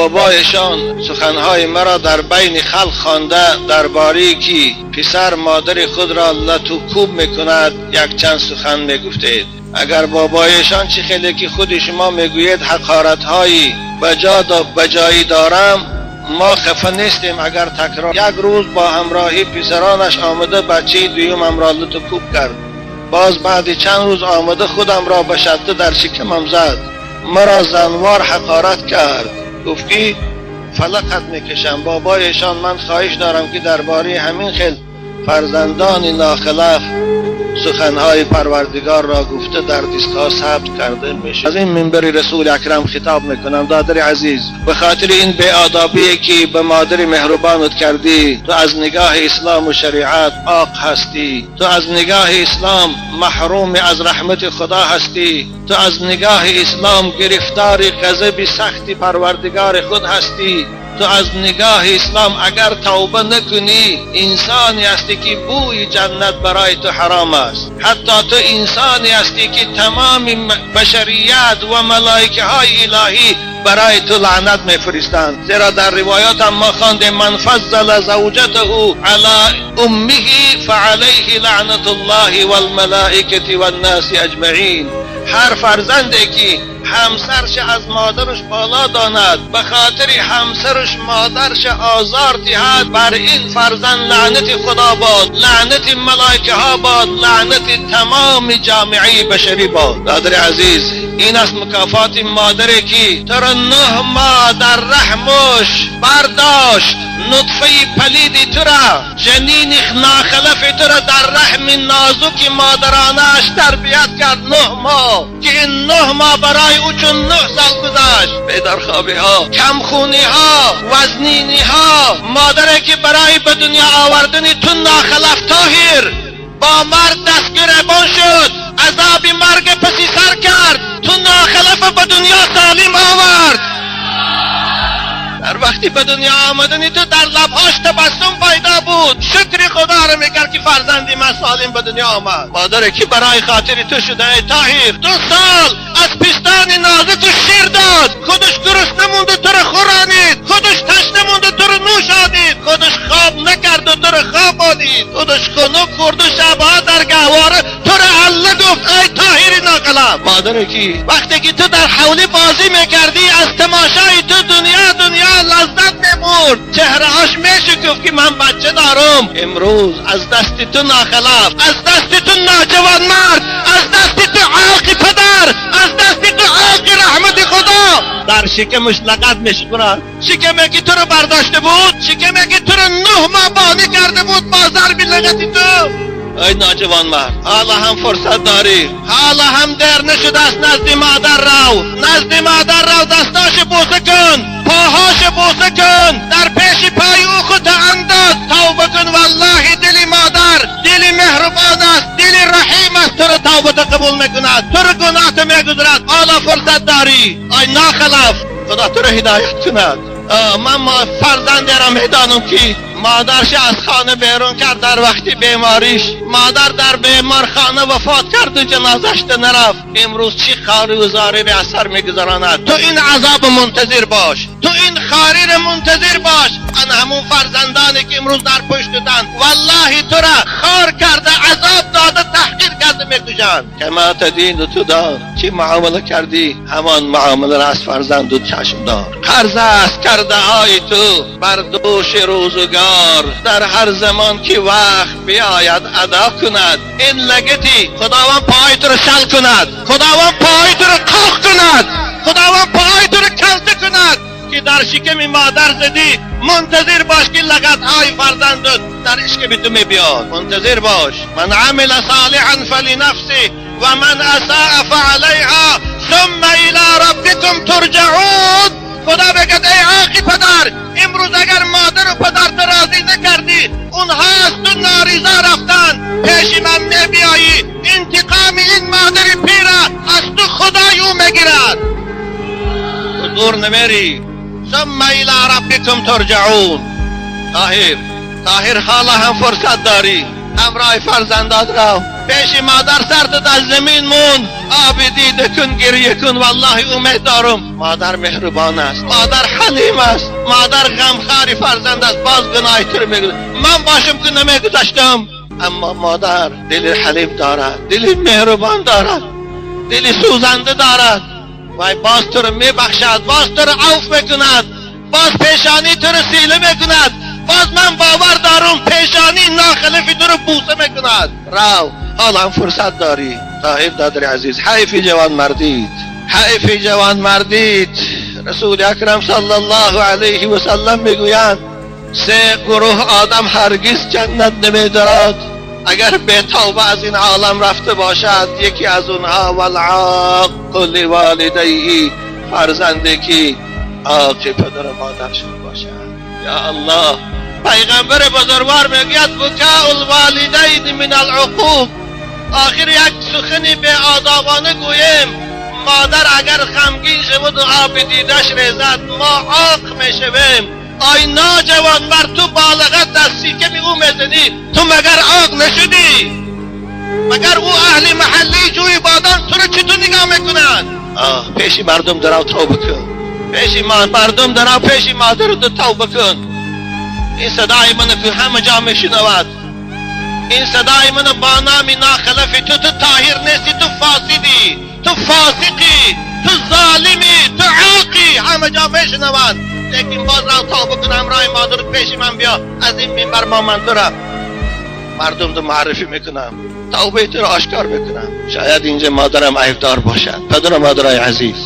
بابایشان سخنهای مرا در بین خلق خوانده درباره که پسر مادر خود را لط و کوب میکند یک چند سخن میگفتید. اگر بابایشان چه خیلی که خود شما میگویید حقارتهایی بجایی دارم، ما خفه نیستیم اگر تکرار یک روز با همراهی پسرانش آمده بچه دویمم را لط و کوب کرد. باز بعد چند روز آمده خودم را به شدت در شکمم زد، مرا زنوار حقارت کرد، گفت که فلقت میکشم. بابایشان من خواهش دارم که درباره همین خیل فرزندان ناخلف سخنهای پروردگار را گفته در دیسک‌ها ثبت کرده میشه. از این منبر رسول اکرم خطاب میکنم دادر عزیز، به خاطر این بی‌آدابی که به مادر مهربانت کردی، تو از نگاه اسلام و شریعت عاق هستی، تو از نگاه اسلام محروم از رحمت خدا هستی، تو از نگاه اسلام گرفتار غضب سخت پروردگار خود هستی. تو از نگاه اسلام اگر توبه نکنی انسانی هستی که بوی جنت برای تو حرام است. حتی تو انسانی هستی که تمام بشریت و ملائکه های الهی برای تو لعنت میفرستند، زیرا در روایات هم ما خواندیم من فضل زوجته علی امه فعلیه لعنت الله والملائکه والناس اجمعین. هر فرزندی که همسرش از مادرش بالا داند، به خاطر همسرش مادرش آزار دهد، بر این فرزند لعنت خدا باد، لعنت ملائکه ها باد، لعنت تمام جامعه بشری باد. دادر عزیز، این است مکافات مادری که تو را 9 ماه در رحمش برداشت، نطفه پلیدی تو را، جنین ناخلف تو را در رحم نازک مادرانش تربیت کرد 9 ماه، که این 9 ماه برای او چون 9 سال گذشت. بیدارخوابی ها، کمخونی ها، وزنینی ها، مادری که برای به دنیا آوردن تو ناخلف طاهر با مرد دستگیربان شد، عذاب مرگ پسی سر کرد، تو ناخلف به دنیا سالم آورد. در وقتی به دنیا آمدنی تو در لبهاش تبسم پیدا بود، شکر خدا رو میکرد که فرزندی من سالم به دنیا آمد. مادری که برای خاطر تو شده ای طاهر 2 سال از پستان نازک شیر داد، خودش گرسنه مونده تو رو خورانید، خودش تشنه مونده تو رو نوشانید، خودش خواب نکرد و تو رو خواب آدید، خودش خنک خورد و شبها در گهواره تو رو الله گفت ای طاهر ناقلب. مادری که وقتی که تو در حولی بازی میکردی از تماشای تو دنیا لذت میبرد، چهرهاش میشکفت که من بچه دارم. امروز از دست تو ناخلف، از دست تو ناجوان مرد، از دست تو عاق پدر، از دست تو عاق رحمت خدا در شکمش لغت میشکنند. شکمی که تو رو برداشته بود، شکمی که تو رو 9 ماه بانی کرده بود با ضرب لغتی تو. ای ناجوان مرد، حالا هم فرصت داری، حالا هم دیر نشده است نزد مادر رو، نزد مادر رو، دستاش بوسه کن، پاهاش بوسه کن، در پیش پای او خود انداز، توبه کن. والله دل مادر دل مهربان است، دل رحیم است، تو رو توبه قبول میکند، تو رو گناه میگذرد. حالا فرصت داری ای ناخلف، خدا تو رو هدایت کند. من فرزندی را میدانم که مادرش از خانه بیرون کرد در وقتی بیماریش، مادر در بیمارخانه وفات کرد و جنازش نرفت. امروز چی خاری و زاری به اثر میگذراند؟ تو این عذاب منتظر باش، تو این خاری را منتظر باش. آن همون فرزندانی که امروز در پشتتن والله تو را خار کرده، عذاب داده، تحقیر کرده میکشند. کما تدین تو دار، چی معامله کردی همان معامله را از فرزند و چشم دار. قرض است کرده های تو بر دوش روزگار، در هر زمان که وقت بیاید ادا کند. این لگتی خداوند پای تو رو شل کند، خداوند پای تو رو کاخ کند، خداوند پای تو رو کلته کند که در شکم مادر زدی. منتظر باش که لگت های فرزندت در عشق تو میبیاد. منتظر باش. من عمل صالحا فلنفسه و من اساء فعلیها ثم الى ربکم ترجعون. خدا بگد ای عاقی پدر، امروز اگر مادر و پدر تو راضی نکردی، اونها از تو ناریضا رفتن، پیش من میبیایی، انتقام این مادر پیره از تو خدایو میگیرد. تو دور نمیری. ثم الى ربکم ترجعون. طاهر حالا هم فرصت داری، همراه فرزندات رو پیش مادر سرت از زمین مون، آب دیده کن، گریه کن. والله امید دارم مادر مهربان است، مادر حلیم است، مادر غمخوار فرزند است. باز گناهی تو رو میگذارم، من باشم که نمیگذاشتم، اما مادر دل حلیم دارد، دل مهربان دارد، دل سوزنده دارد. وای باز تو رو میبخشد، باز تو رو عفو میکند، باز پیشانی تو رو سیله میکند. باز من باور دارم پیشانی ناخلفی تو رو بوسه میکند. رو حالا فرصت داری. طاهر دادر عزیز، حیفی جوان مردید، حیفی جوان مردید. رسول اکرم صلی الله علیه و سلم میگویند 3 گروه آدم هرگز جنت نمیدارد اگر به توبه از این عالم رفته باشد. یکی از اونها والعاق لوالدیه، فرزندی که عاق پدر مادر شده باشد. یا الله، پیغمبر بزرگوار میگوید بکاء الوالدین من العقوق. آخر یک سخنی به آدابانه گویم، مادر اگر غمگین شود و آب دیدش ریزد ما عاق میشویم. آی ناجوان مرد، تو بالغت دستی که به او میزنی، تو مگر عاق نشدی؟ مگر او اهل محلی جوی بادان تو رو چطور نگاه میکنن؟ پیش مردم درو توبه کن، پیش مردم درو پیش مادر تو توبه کن. این صدای منو که همه جا میشنود، این صدای منو با نامی ناخلفی. تو طاهر نیستی، تو فاسدی، تو فاسقی، تو ظالمی، تو عاقی، همه جا میشنود. لیکن باز رو توبه کن، همراه مادر پیش من بیا، از این منبر ما من تو را مردم رو معرفی میکنم، توبه تو را آشکار میکنم. شاید اینجا مادرم عیبدار باشد. پدر و مادرای عزیز،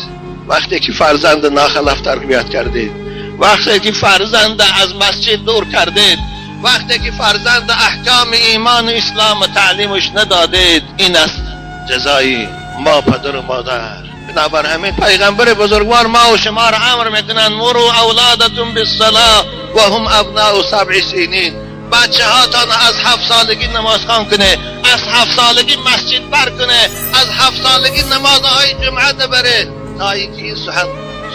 وقتی که فرزند ناخلف تربیت کردید، وقتی که فرزند از مسجد دور کردید، وقتی که فرزند احکام ایمان و اسلام و تعلیمش ندادید، این است جزای ما پدر و مادر. بنابر همین پیغمبر بزرگوار ما و شما را امر میکنن مرو اولادتون بالصلاة و هم ابناء 7 سنین. بچه هاتان از 7 سالگی نماز خوان کنه، از 7 سالگی مسجد بر کنه، از 7 سالگی نمازهای جمعه بره، تا اینکه این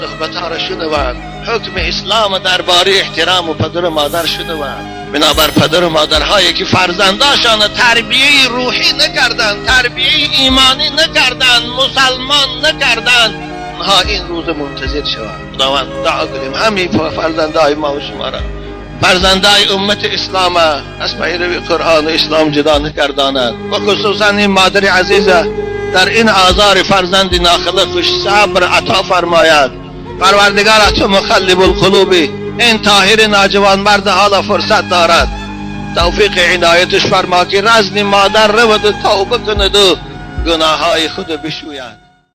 صحبت ها را شنوند. حکم اسلام درباره احترام و پدر و مادر شنوند. بنابر پدر و مادرهایی که فرزنداشان تربیه روحی نکردند، تربیه ایمانی نکردند، مسلمان نکردند، اونها این روز منتظر شوند. خداوند دعا کنیم همین فرزندای ما و شما را، فرزندای امت اسلام، از پیروی قرآن و اسلام جدا نگرداند. و خصوصا این مادر عزیزه در این آزار فرزند ناخلفش صبر عطا فرماید. پروردگار تو مقلب القلوب، این طاهر ناجوان مرد حالا فرصت دارد، توفیق عنایتش فرما که رزن مادر رود و توبه کند و گناههای خود بشوید.